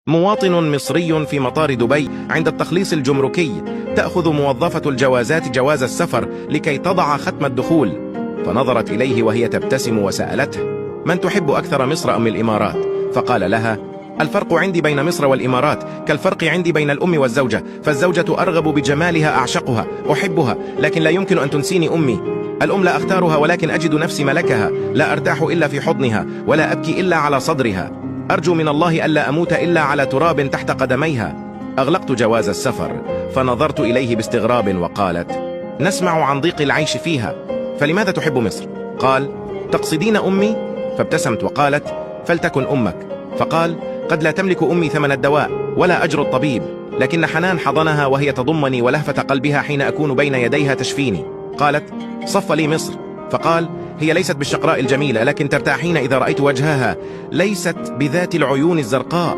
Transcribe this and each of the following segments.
مواطن مصري في مطار دبي عند التخليص الجمركي تأخذ موظفة الجوازات جواز السفر لكي تضع ختم الدخول، فنظرت إليه وهي تبتسم وسألته: من تحب أكثر، مصر أم الإمارات؟ فقال لها: الفرق عندي بين مصر والإمارات كالفرق عندي بين الأم والزوجة، فالزوجة أرغب بجمالها، أعشقها، أحبها، لكن لا يمكن أن تنسيني أمي. الأم لا أختارها ولكن أجد نفسي ملكها، لا أرتاح إلا في حضنها، ولا أبكي إلا على صدرها، أرجو من الله ألا أموت إلا على تراب تحت قدميها. أغلقت جواز السفر فنظرت إليه باستغراب وقالت: نسمع عن ضيق العيش فيها، فلماذا تحب مصر؟ قال: تقصدين أمي؟ فابتسمت وقالت: فلتكن أمك. فقال: قد لا تملك أمي ثمن الدواء ولا أجر الطبيب، لكن حنان حضنها وهي تضمني ولهفة قلبها حين أكون بين يديها تشفيني. قالت: صف لي مصر. فقال: هي ليست بالشقراء الجميلة، لكن ترتاحين إذا رأيت وجهها، ليست بذات العيون الزرقاء،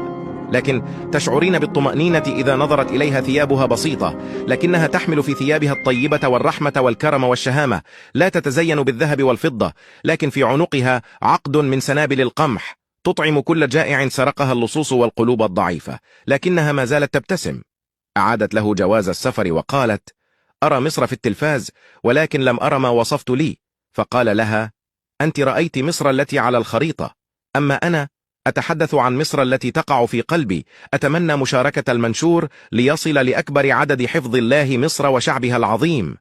لكن تشعرين بالطمأنينة إذا نظرت إليها. ثيابها بسيطة، لكنها تحمل في ثيابها الطيبة والرحمة والكرم والشهامة، لا تتزين بالذهب والفضة، لكن في عنقها عقد من سنابل القمح، تطعم كل جائع سرقها اللصوص والقلوب الضعيفة، لكنها ما زالت تبتسم. أعادت له جواز السفر وقالت: أرى مصر في التلفاز، ولكن لم أرى ما وصفت لي. فقال لها: أنت رأيت مصر التي على الخريطة، أما أنا أتحدث عن مصر التي تقع في قلبي. أتمنى مشاركة المنشور ليصل لأكبر عدد حفظ الله مصر وشعبها العظيم.